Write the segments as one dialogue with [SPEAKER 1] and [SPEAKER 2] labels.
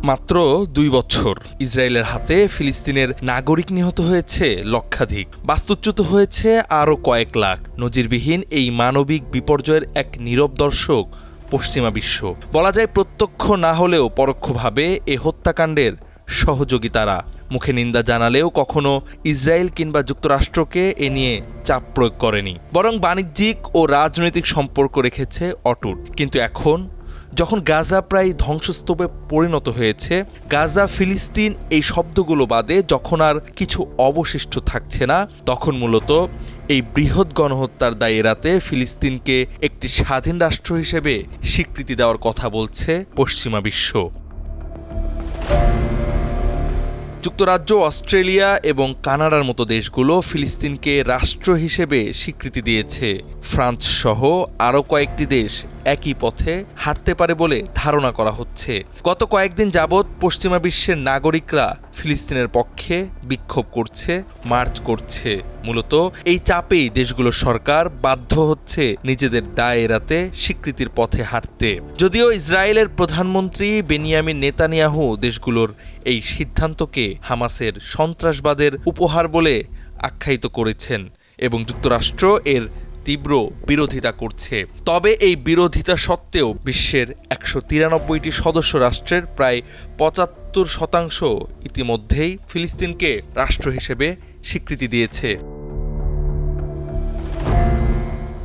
[SPEAKER 1] মাত্র ২ বছর ইসরায়েলের হাতে ফিলিস্তিনের নাগরিক নিহত হয়েছে লক্ষাধিক, বাস্তুচ্যুত হয়েছে আরও কয়েক লাখ। নজিরবিহীন এই মানবিক বিপর্যয়ের এক নীরব দর্শক পশ্চিমা বিশ্ব। বলা যায় প্রত্যক্ষ না হলেও পরোক্ষভাবে এ হত্যাকাণ্ডের সহযোগী তারা। মুখে নিন্দা জানালেও কখনো ইসরায়েল কিংবা যুক্তরাষ্ট্রকে এ নিয়ে চাপ প্রয়োগ করেনি, বরং বাণিজ্যিক ও রাজনৈতিক সম্পর্ক রেখেছে অটুট। কিন্তু এখন যখন গাজা প্রায় ধ্বংসস্তূপে পরিণত হয়েছে, গাজা ফিলিস্তিন এই শব্দগুলো বাদে যখন আর কিছু অবশিষ্ট থাকছে না, তখন মূলত এই বৃহৎ গণহত্যার দায় এড়াতে ফিলিস্তিনকে একটি স্বাধীন রাষ্ট্র হিসেবে স্বীকৃতি দেওয়ার কথা বলছে পশ্চিমা বিশ্ব। যুক্তরাজ্য, অস্ট্রেলিয়া এবং কানাডার মতো দেশগুলো ফিলিস্তিনকে রাষ্ট্র হিসেবে স্বীকৃতি দিয়েছে। ফ্রান্স সহ আরও কয়েকটি দেশ একই পথে হাঁটতে পারে বলে ধারণা করা হচ্ছে। গত কয়েকদিন যাবৎ পশ্চিমা বিশ্বের নাগরিকরা ফিলিস্তিনের পক্ষে বিক্ষোভ করছে, মার্চ করছে। মূলত এই চাপেই দেশগুলোর সরকার বাধ্য হচ্ছে নিজেদের দায় এড়াতে স্বীকৃতির পথে হাঁটতে। যদিও ইসরায়েলের প্রধানমন্ত্রী বেনিয়ামিন নেতানিয়াহু দেশগুলোর এই সিদ্ধান্তকে হামাসের সন্ত্রাসবাদের উপহার বলে আখ্যায়িত করেছেন এবং যুক্তরাষ্ট্র এর তীব্র বিরোধিতা করছে। তবে এই বিরোধিতা সত্ত্বেও বিশ্বের ১৯৩টি সদস্য রাষ্ট্রের প্রায় ৭৫% ইতিমধ্যেই ফিলিস্তিনকে রাষ্ট্র হিসেবে স্বীকৃতি দিয়েছে।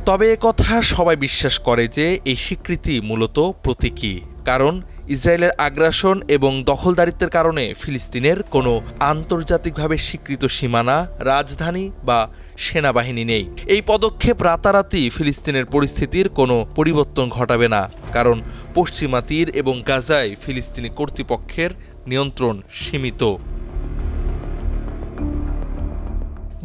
[SPEAKER 1] তবে একথা সবাই বিশ্বাস করে যে এই স্বীকৃতি মূলত প্রতীকী, কারণ ইসরায়েলের আগ্রাসন এবং দখলদারিত্বের কারণে ফিলিস্তিনের কোনো আন্তর্জাতিকভাবে স্বীকৃত সীমানা, রাজধানী বা সেনাবাহিনী নেই। এই পদক্ষেপ রাতারাতি ফিলিস্তিনের পরিস্থিতির কোনো পরিবর্তন ঘটাবে না, কারণ পশ্চিমা তীর এবং গাজায় ফিলিস্তিনি কর্তৃপক্ষের নিয়ন্ত্রণ সীমিত।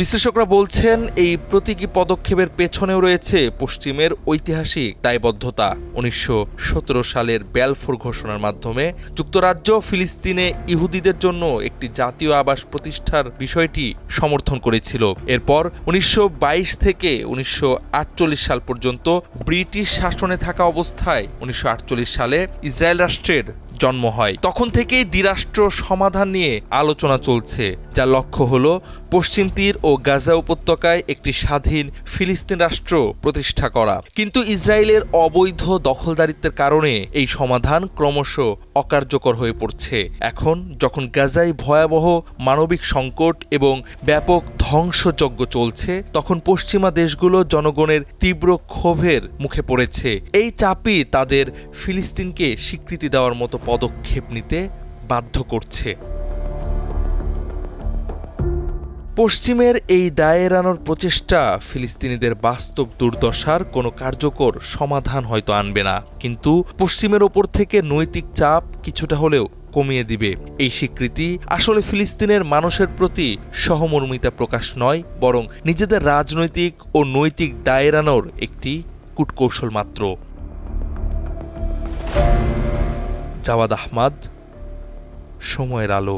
[SPEAKER 1] বিশ্লেষকরা বলছেন এই প্রতীকী পদক্ষেপের পেছনেও রয়েছে পশ্চিমের ঐতিহাসিক দায়বদ্ধতা। ১৯১৭ সালের ব্যালফোর ঘোষণার মাধ্যমে যুক্তরাজ্য ফিলিস্তিনে ইহুদিদের জন্য একটি জাতীয় আবাস প্রতিষ্ঠার বিষয়টি সমর্থন করেছিল। এরপর ১৯২২ থেকে ১৯৪৮ সাল পর্যন্ত ব্রিটিশ শাসনে থাকা অবস্থায় ১৯৪৮ সালে ইসরায়েল রাষ্ট্রের জন্ম হয়। তখন থেকেই দ্বিরাষ্ট্র সমাধান নিয়ে আলোচনা চলছে, যার লক্ষ্য হল পশ্চিম তীর ও গাজা উপত্যকায় একটি স্বাধীন ফিলিস্তিন রাষ্ট্র প্রতিষ্ঠা করা। কিন্তু ইসরায়েলের অবৈধ দখলদারিত্বের কারণে এই সমাধান ক্রমশ অকার্যকর হয়ে পড়ছে। এখন যখন গাজায় ভয়াবহ মানবিক সংকট এবং ব্যাপক ধ্বংসযজ্ঞ চলছে, তখন পশ্চিমা দেশগুলো জনগণের তীব্র ক্ষোভের মুখে পড়েছে। এই চাপই তাদের ফিলিস্তিনকে স্বীকৃতি দেওয়ার মতো পদক্ষেপ নিতে বাধ্য করছে। পশ্চিমের এই দায় এড়ানোর প্রচেষ্টা ফিলিস্তিনিদের বাস্তব দুর্দশার কোনো কার্যকর সমাধান হয়তো আনবে না, কিন্তু পশ্চিমের ওপর থেকে নৈতিক চাপ কিছুটা হলেও কমিয়ে দিবে। এই স্বীকৃতি আসলে ফিলিস্তিনের মানুষের প্রতি সহমর্মিতা প্রকাশ নয়, বরং নিজেদের রাজনৈতিক ও নৈতিক দায় এড়ানোর একটি কূটকৌশল মাত্র। জাওয়াদ আহমদ, সময়ের আলো।